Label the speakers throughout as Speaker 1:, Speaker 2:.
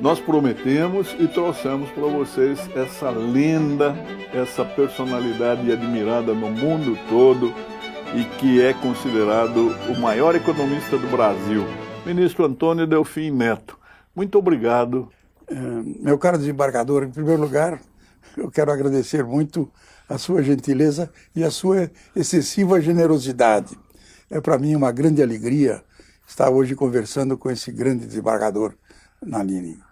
Speaker 1: Nós prometemos e trouxemos para vocês essa lenda, essa personalidade admirada no mundo todo e que é considerado o maior economista do Brasil, ministro Antônio Delfim Neto. Muito obrigado.
Speaker 2: Meu caro desembargador, em primeiro lugar, eu quero agradecer muito a sua gentileza e a sua excessiva generosidade. É para mim uma grande alegria estar hoje conversando com esse grande desembargador na linha.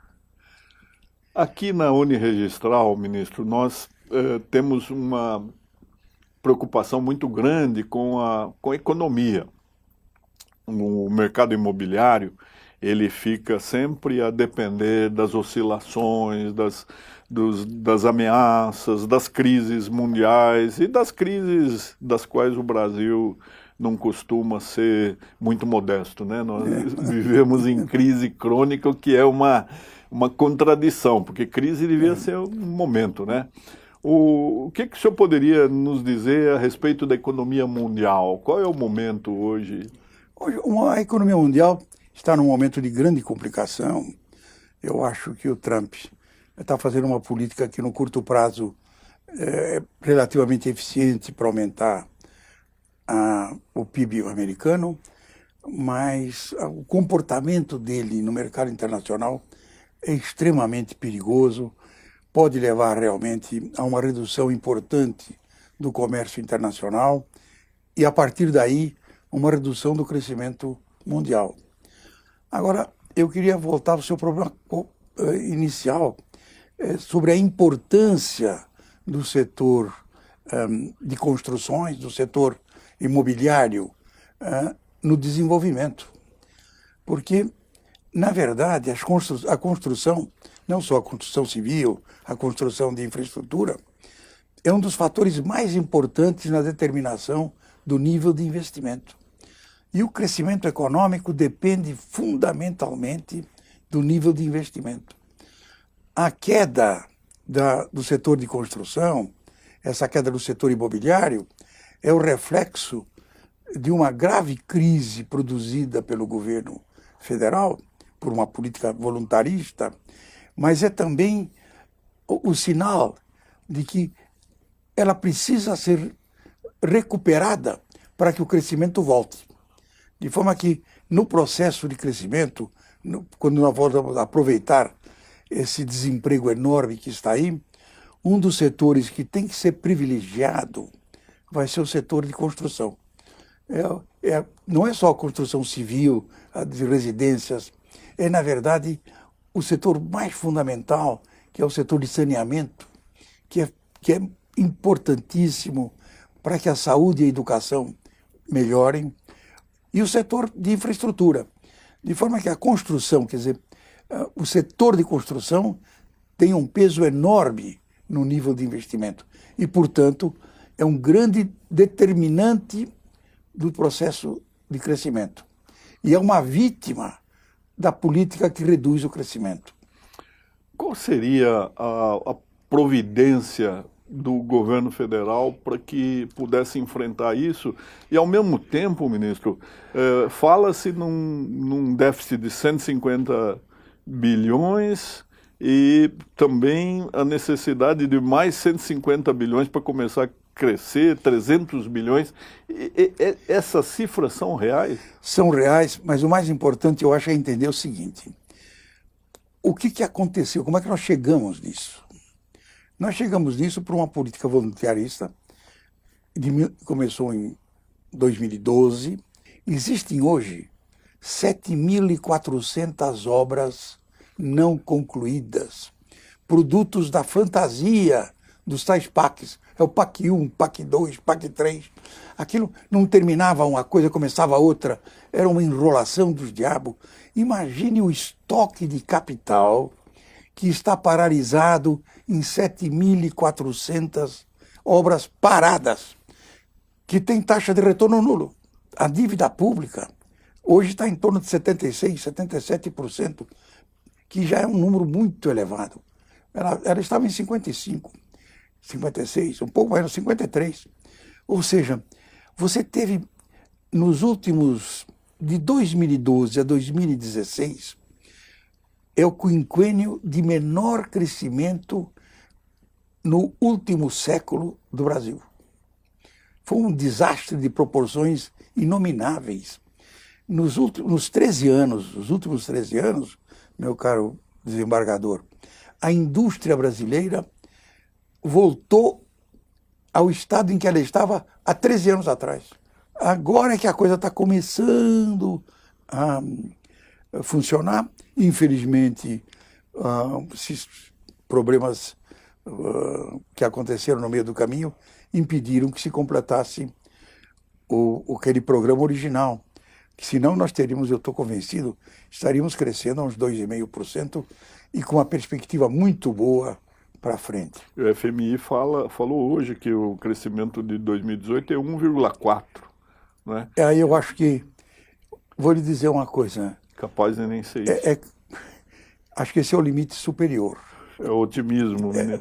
Speaker 1: Aqui na Uniregistral, ministro, nós temos uma preocupação muito grande com a economia. O mercado imobiliário, ele fica sempre a depender das oscilações, das ameaças, das crises mundiais e das crises das quais o Brasil não costuma ser muito modesto, né? Nós vivemos em crise crônica, o que é uma contradição, porque crise devia ser um momento, né? O que o senhor poderia nos dizer a respeito da economia mundial? Qual é o momento hoje?
Speaker 2: Hoje, a economia mundial está num momento de grande complicação. Eu acho que o Trump está fazendo uma política que no curto prazo é relativamente eficiente para aumentar o PIB americano, mas o comportamento dele no mercado internacional é extremamente perigoso, pode levar realmente a uma redução importante do comércio internacional e, a partir daí, uma redução do crescimento mundial. Agora, eu queria voltar ao seu problema inicial sobre a importância do setor de construções, do setor imobiliário no desenvolvimento. Porque, na verdade, a construção, não só a construção civil, a construção de infraestrutura, é um dos fatores mais importantes na determinação do nível de investimento. E o crescimento econômico depende fundamentalmente do nível de investimento. A queda do setor de construção, essa queda do setor imobiliário, é o reflexo de uma grave crise produzida pelo governo federal, por uma política voluntarista, mas é também o sinal de que ela precisa ser recuperada para que o crescimento volte. De forma que, no processo de crescimento, quando nós vamos aproveitar esse desemprego enorme que está aí, um dos setores que tem que ser privilegiado vai ser o setor de construção. Não é só a construção civil, a de residências, é, na verdade, o setor mais fundamental, que é o setor de saneamento, que é importantíssimo para que a saúde e a educação melhorem, e o setor de infraestrutura. De forma que a construção, quer dizer, o setor de construção tem um peso enorme no nível de investimento e, portanto, é um grande determinante do processo de crescimento. E é uma vítima da política que reduz o crescimento.
Speaker 1: Qual seria a providência do governo federal para que pudesse enfrentar isso? E, ao mesmo tempo, ministro, fala-se num déficit de 150 bilhões e também a necessidade de mais 150 bilhões para começar a crescer, 300 bilhões. Essas cifras são reais?
Speaker 2: São reais, mas o mais importante, eu acho, é entender o seguinte. O que aconteceu? Como é que nós chegamos nisso? Nós chegamos nisso por uma política voluntarista, começou em 2012. Existem hoje 7.400 obras não concluídas, produtos da fantasia dos tais PACs. É o PAC 1, PAC 2, PAC 3. Aquilo não terminava uma coisa, começava outra. Era uma enrolação dos diabos. Imagine o estoque de capital que está paralisado em 7.400 obras paradas, que tem taxa de retorno nulo. A dívida pública hoje está em torno de 76%, 77%, que já é um número muito elevado. Ela estava em 55%. 56, um pouco mais, 53. Ou seja, você teve, nos últimos, de 2012 a 2016, é o quinquênio de menor crescimento no último século do Brasil. Foi um desastre de proporções inomináveis. Nos últimos 13 anos, meu caro desembargador, a indústria brasileira voltou ao estado em que ela estava há 13 anos atrás. Agora é que a coisa está começando a funcionar. Infelizmente, esses problemas que aconteceram no meio do caminho impediram que se completasse aquele programa original. Senão nós teríamos, eu estou convencido, estaríamos crescendo a uns 2,5% e com uma perspectiva muito boa para frente.
Speaker 1: O FMI falou hoje que o crescimento de 2018 é 1,4%. Né?
Speaker 2: Aí eu acho que, vou lhe dizer uma coisa.
Speaker 1: Capaz de nem ser isso.
Speaker 2: Acho que esse é o limite superior.
Speaker 1: É o otimismo. Né?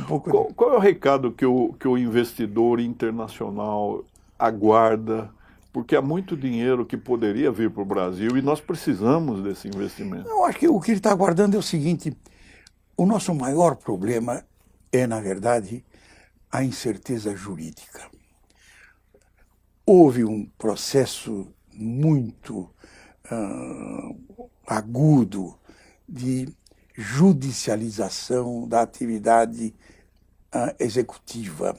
Speaker 2: Um
Speaker 1: qual é o recado que o investidor internacional aguarda? Porque há muito dinheiro que poderia vir para o Brasil e nós precisamos desse investimento.
Speaker 2: Eu acho que o que ele está aguardando é o seguinte: o nosso maior problema é, na verdade, a incerteza jurídica. Houve um processo muito agudo de judicialização da atividade executiva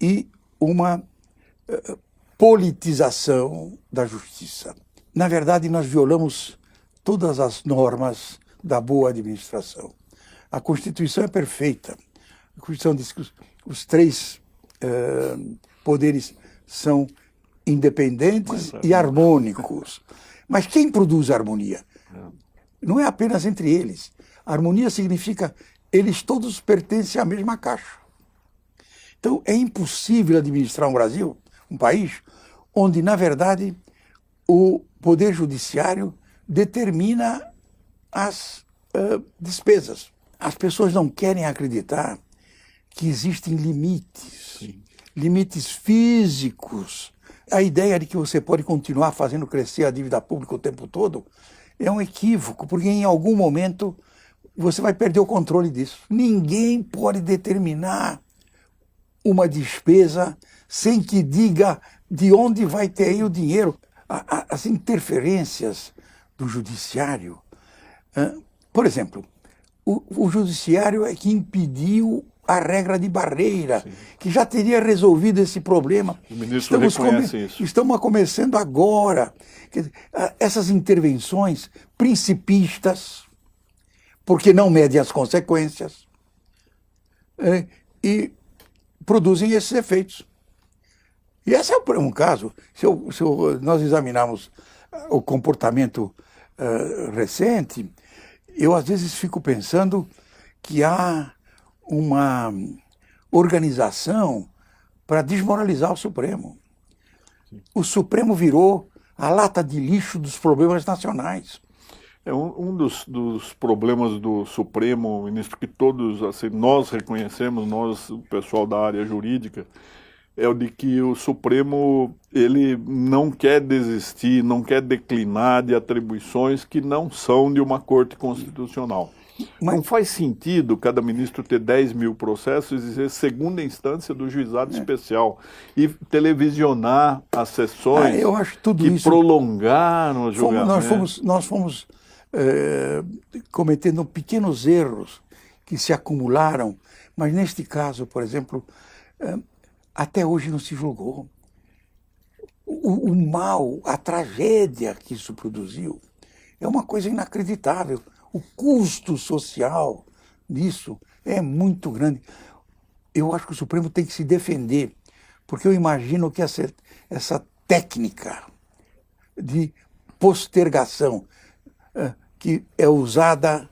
Speaker 2: e uma politização da justiça. Na verdade, nós violamos todas as normas da boa administração. A Constituição é perfeita. A Constituição diz que os três poderes são independentes e harmônicos. Mas quem produz a harmonia? Não é apenas entre eles. A harmonia significa eles todos pertencem à mesma caixa. Então, é impossível administrar um país, onde, na verdade, o Poder Judiciário determina as despesas. As pessoas não querem acreditar que existem limites, limites físicos. A ideia de que você pode continuar fazendo crescer a dívida pública o tempo todo é um equívoco, porque em algum momento você vai perder o controle disso. Ninguém pode determinar uma despesa sem que diga de onde vai ter aí o dinheiro. As interferências do judiciário, por exemplo, o judiciário é que impediu a regra de barreira, sim, que já teria resolvido esse problema.
Speaker 1: O ministro reconhece isso.
Speaker 2: Estamos começando agora. Essas intervenções principistas, porque não medem as consequências, e produzem esses efeitos. E esse é um caso. Se nós examinarmos o comportamento recente, eu às vezes fico pensando que há uma organização para desmoralizar o Supremo. O Supremo virou a lata de lixo dos problemas nacionais.
Speaker 1: É um dos problemas do Supremo, ministro, que todos, assim, nós reconhecemos, nós, o pessoal da área jurídica, é o de que o Supremo ele não quer desistir, não quer declinar de atribuições que não são de uma corte constitucional. Mas não faz sentido cada ministro ter 10 mil processos e ser segunda instância do juizado especial e televisionar as sessões
Speaker 2: eu acho tudo
Speaker 1: que
Speaker 2: isso,
Speaker 1: prolongaram o julgamento.
Speaker 2: Nós fomos cometendo pequenos erros que se acumularam, mas neste caso, por exemplo, até hoje não se julgou. O mal, a tragédia que isso produziu é uma coisa inacreditável. O custo social disso é muito grande. Eu acho que o Supremo tem que se defender, porque eu imagino que essa técnica de postergação que é usada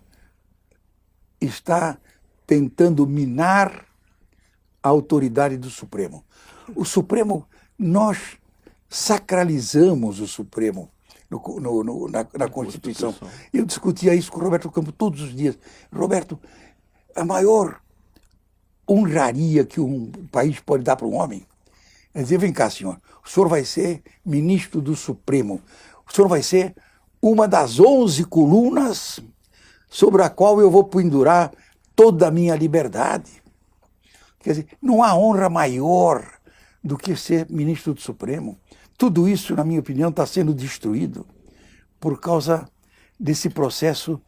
Speaker 2: está tentando minar a autoridade do Supremo. O Supremo, nós sacralizamos o Supremo na Constituição. Eu discutia isso com o Roberto Campos todos os dias. Roberto, a maior honraria que um país pode dar para um homem é dizer: vem cá, senhor, o senhor vai ser ministro do Supremo, o senhor vai ser uma das 11 colunas sobre a qual eu vou pendurar toda a minha liberdade. Quer dizer, não há honra maior do que ser ministro do Supremo. Tudo isso, na minha opinião, está sendo destruído por causa desse processo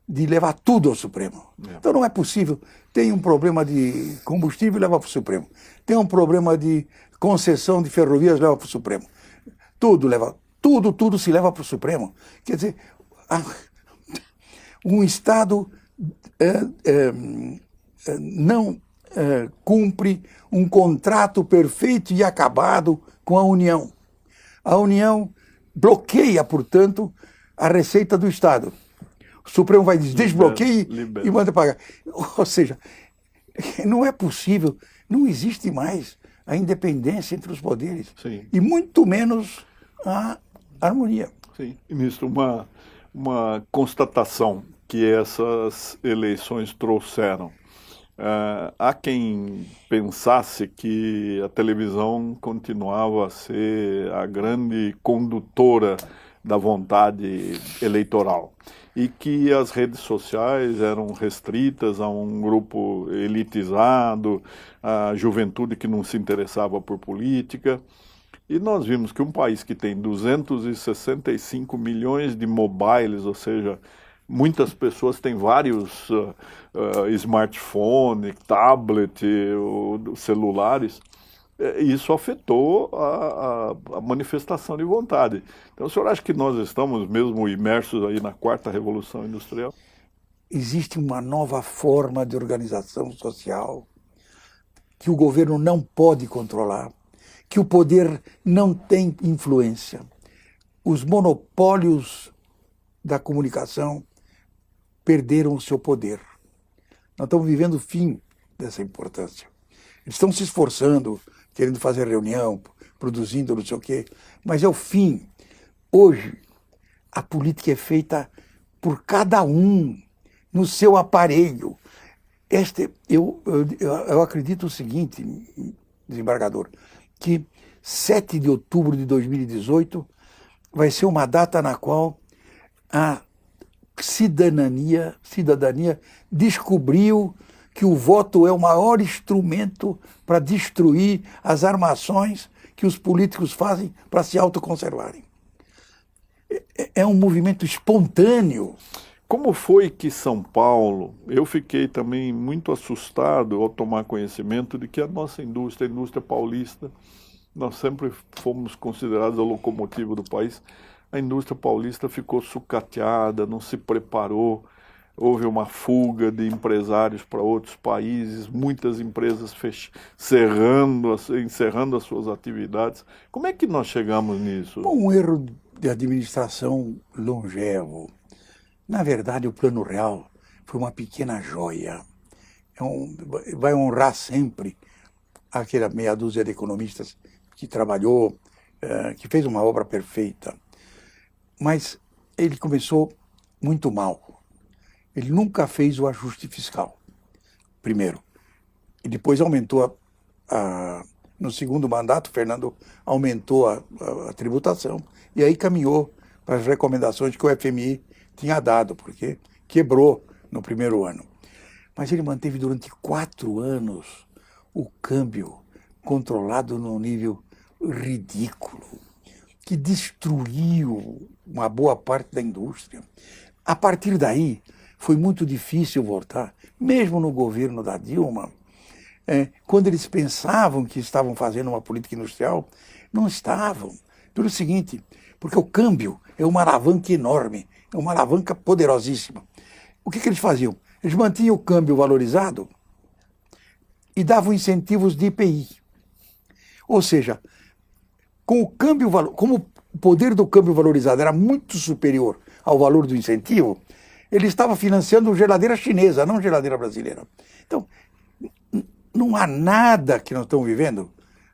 Speaker 2: de levar tudo ao Supremo. Então não é possível. Tem um problema de combustível, leva para o Supremo. Tem um problema de concessão de ferrovias, leva para o Supremo. Tudo se leva para o Supremo. Quer dizer, um Estado não cumpre um contrato perfeito e acabado com a União. A União bloqueia, portanto, a receita do Estado. O Supremo vai dizer, desbloqueie e manda pagar. Ou seja, não é possível, não existe mais a independência entre os poderes.
Speaker 1: Sim.
Speaker 2: E muito menos a harmonia.
Speaker 1: Sim. Ministro, uma constatação que essas eleições trouxeram. Há quem pensasse que a televisão continuava a ser a grande condutora da vontade eleitoral e que as redes sociais eram restritas a um grupo elitizado, a juventude que não se interessava por política. E nós vimos que um país que tem 265 milhões de mobiles, ou seja, muitas pessoas têm vários smartphones, tablet, celulares. Isso afetou a manifestação de vontade. Então, o senhor acha que nós estamos mesmo imersos aí na quarta revolução industrial?
Speaker 2: Existe uma nova forma de organização social que o governo não pode controlar, que o poder não tem influência. Os monopólios da comunicação perderam o seu poder. Nós estamos vivendo o fim dessa importância. Eles estão se esforçando, querendo fazer reunião, produzindo não sei o quê, mas é o fim. Hoje, a política é feita por cada um, no seu aparelho. Eu acredito o seguinte, desembargador, que 7 de outubro de 2018 vai ser uma data na qual a cidadania descobriu que o voto é o maior instrumento para destruir as armações que os políticos fazem para se autoconservarem. É um movimento espontâneo.
Speaker 1: Como foi que São Paulo, eu fiquei também muito assustado ao tomar conhecimento de que a nossa indústria, a indústria paulista, nós sempre fomos considerados a locomotiva do país, a indústria paulista ficou sucateada, não se preparou, houve uma fuga de empresários para outros países, muitas empresas encerrando as suas atividades. Como é que nós chegamos nisso?
Speaker 2: Bom, um erro de administração longevo. Na verdade, o Plano Real foi uma pequena joia. Vai honrar sempre aquela meia dúzia de economistas que trabalhou, que fez uma obra perfeita. Mas ele começou muito mal. Ele nunca fez o ajuste fiscal, primeiro. E depois aumentou, no segundo mandato, Fernando aumentou a tributação. E aí caminhou para as recomendações que o FMI tinha dado, porque quebrou no primeiro ano. Mas ele manteve durante 4 anos o câmbio controlado num nível ridículo, que destruiu uma boa parte da indústria. A partir daí, foi muito difícil voltar, mesmo no governo da Dilma, quando eles pensavam que estavam fazendo uma política industrial, não estavam. Pelo seguinte, porque o câmbio é uma alavanca enorme, é uma alavanca poderosíssima. O que eles faziam? Eles mantinham o câmbio valorizado e davam incentivos de IPI. Ou seja, com o câmbio, como o poder do câmbio valorizado era muito superior ao valor do incentivo, ele estava financiando geladeira chinesa, não geladeira brasileira. Então, não há nada que nós estamos vivendo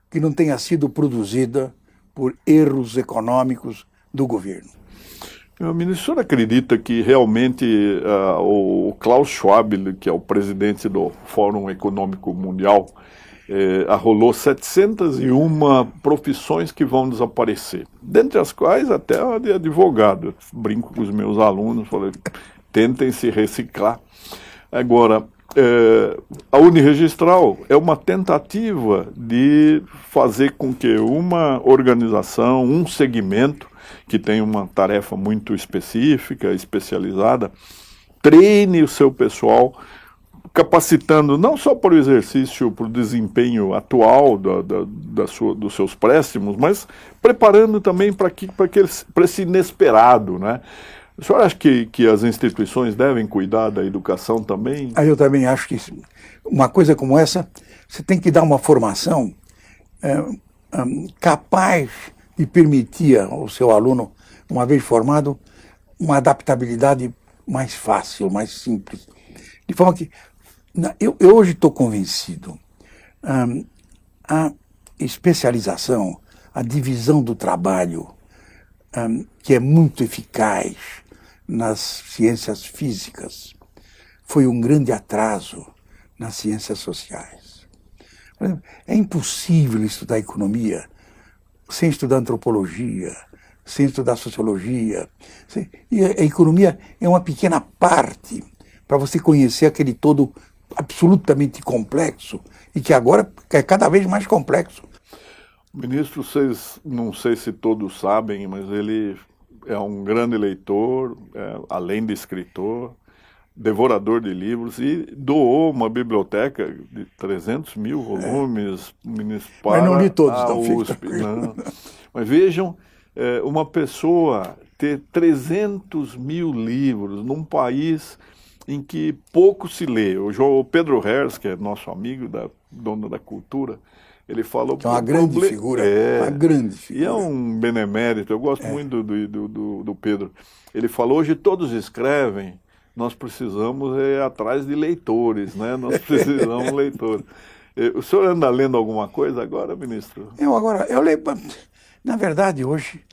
Speaker 2: que não tenha sido produzida por erros econômicos do governo.
Speaker 1: Ministro, o senhor acredita que realmente o Klaus Schwab, que é o presidente do Fórum Econômico Mundial, arrolou 701 profissões que vão desaparecer, dentre as quais até a de advogado? Eu brinco com os meus alunos, falei, tentem se reciclar. Agora, a Uniregistral é uma tentativa de fazer com que uma organização, um segmento, que tem uma tarefa muito específica, especializada, treine o seu pessoal, capacitando não só para o exercício, para o desempenho atual dos seus préstimos, mas preparando também para esse inesperado, né? O senhor acha que as instituições devem cuidar da educação também?
Speaker 2: Eu também acho que uma coisa como essa, você tem que dar uma formação capaz de permitir ao seu aluno, uma vez formado, uma adaptabilidade mais fácil, mais simples. De forma que eu hoje estou convencido, a especialização, a divisão do trabalho, que é muito eficaz nas ciências físicas, foi um grande atraso nas ciências sociais. Por exemplo, é impossível estudar economia sem estudar antropologia, sem estudar sociologia. E a economia é uma pequena parte para você conhecer aquele todo absolutamente complexo e que agora é cada vez mais complexo.
Speaker 1: Ministro, vocês, não sei se todos sabem, mas ele é um grande leitor, além de escritor, devorador de livros, e doou uma biblioteca de 300 mil volumes para
Speaker 2: mas não li todos,
Speaker 1: a
Speaker 2: não,
Speaker 1: USP. Não. Mas vejam, uma pessoa ter 300 mil livros num país em que pouco se lê. O Pedro Herz, que é nosso amigo, dono da cultura, ele falou...
Speaker 2: É uma grande figura, uma grande figura.
Speaker 1: E é um benemérito, eu gosto muito do Pedro. Ele falou, hoje todos escrevem, nós precisamos ir atrás de leitores, né? Nós precisamos de leitores. O senhor anda lendo alguma coisa agora, ministro?
Speaker 2: Eu leio, na verdade, hoje,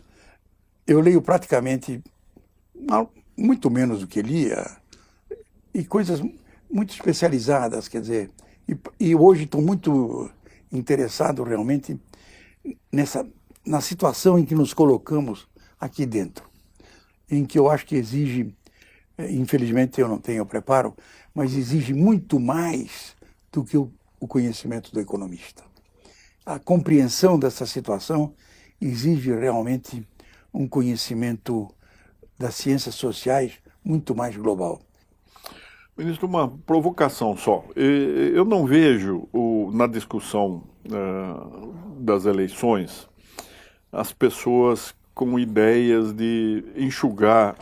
Speaker 2: eu leio praticamente muito menos do que lia, e coisas muito especializadas, quer dizer, e hoje estou muito interessado realmente na situação em que nos colocamos aqui dentro, em que eu acho que exige, infelizmente eu não tenho preparo, mas exige muito mais do que o conhecimento do economista. A compreensão dessa situação exige realmente um conhecimento das ciências sociais muito mais global.
Speaker 1: Ministro, uma provocação só. Eu não vejo na discussão das eleições as pessoas com ideias de enxugar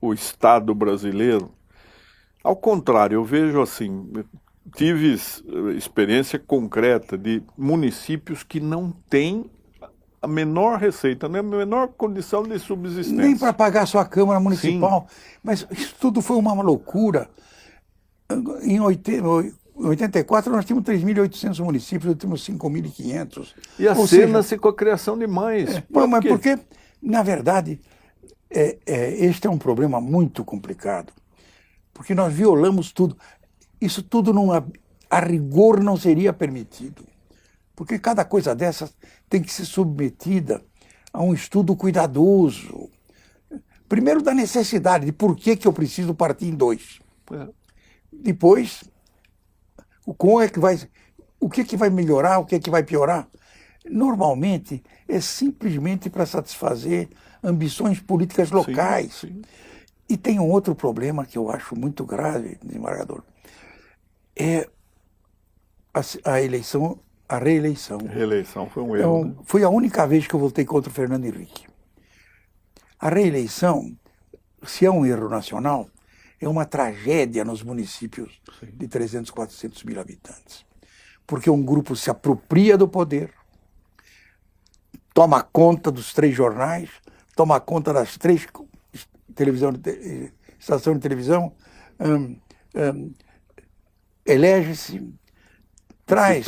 Speaker 1: o Estado brasileiro. Ao contrário, eu vejo assim, tive experiência concreta de municípios que não têm a menor receita, nem a menor condição de subsistência.
Speaker 2: Nem para pagar sua Câmara Municipal. Sim. Mas isso tudo foi uma loucura. Em 84 nós tínhamos 3.800 municípios, nós temos 5.500.
Speaker 1: E acena-se com a criação de mais.
Speaker 2: Mas porque, na verdade, este é um problema muito complicado. Porque nós violamos tudo. Isso tudo, a rigor, não seria permitido. Porque cada coisa dessas tem que ser submetida a um estudo cuidadoso. Primeiro da necessidade, de por que eu preciso partir em dois. Depois, o que vai melhorar, o que vai piorar. Normalmente, é simplesmente para satisfazer ambições políticas locais. Sim, sim. E tem um outro problema que eu acho muito grave, desembargador. É a eleição... A reeleição.
Speaker 1: A reeleição foi um erro. Né?
Speaker 2: Foi a única vez que eu votei contra o Fernando Henrique. A reeleição, se é um erro nacional, é uma tragédia nos municípios de 300, 400 mil habitantes. Porque um grupo se apropria do poder, toma conta dos 3 jornais, toma conta das 3 estações de televisão, elege-se, traz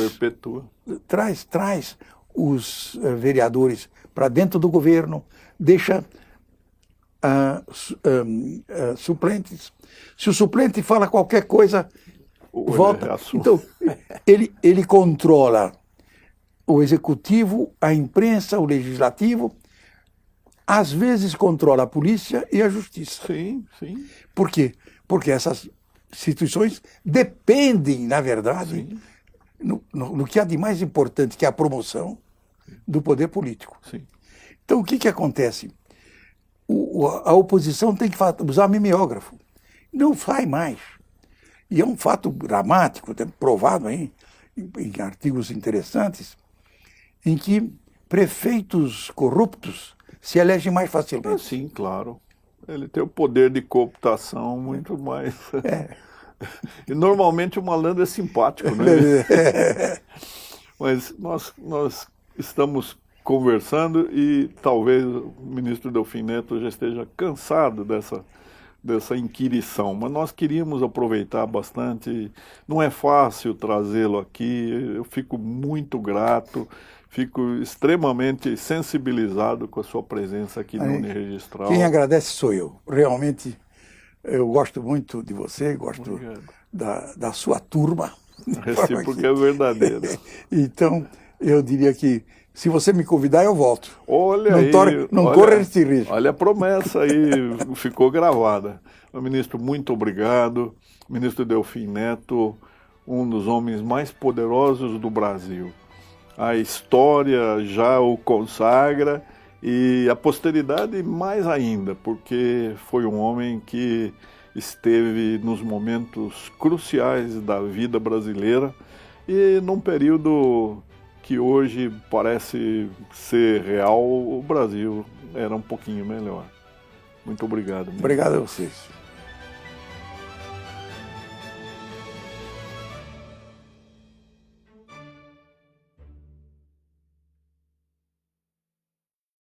Speaker 2: os vereadores para dentro do governo, deixa suplentes. Se o suplente fala qualquer coisa, volta. Então, ele controla o executivo, a imprensa, o legislativo, às vezes controla a polícia e a justiça.
Speaker 1: Sim, sim.
Speaker 2: Por quê? Porque essas instituições dependem, na verdade,
Speaker 1: Sim.
Speaker 2: no que há de mais importante, que é a promoção do poder político.
Speaker 1: Sim.
Speaker 2: Então, o que acontece? A oposição tem que usar mimeógrafo. Não sai mais. E é um fato dramático, provado aí, em artigos interessantes, em que prefeitos corruptos se elegem mais facilmente.
Speaker 1: Sim, claro. Ele tem o poder de cooptação muito mais. E normalmente o malandro é simpático, né? Mas nós estamos conversando e talvez o ministro Delfim Neto já esteja cansado dessa inquirição, mas nós queríamos aproveitar bastante. Não é fácil trazê-lo aqui, eu fico muito grato, fico extremamente sensibilizado com a sua presença aqui no Uniregistral.
Speaker 2: Quem agradece sou eu. Realmente, eu gosto muito de você, gosto da sua turma.
Speaker 1: A recíproca é verdadeira.
Speaker 2: Então, eu diria que se você me convidar, eu volto.
Speaker 1: Olha
Speaker 2: não
Speaker 1: aí,
Speaker 2: não corra esse risco.
Speaker 1: Olha a promessa aí, ficou gravada. Ministro, muito obrigado. Ministro Delfim Neto, um dos homens mais poderosos do Brasil. A história já o consagra e a posteridade mais ainda, porque foi um homem que esteve nos momentos cruciais da vida brasileira e num período que hoje parece ser real, o Brasil era um pouquinho melhor. Muito obrigado.
Speaker 2: Obrigado a vocês.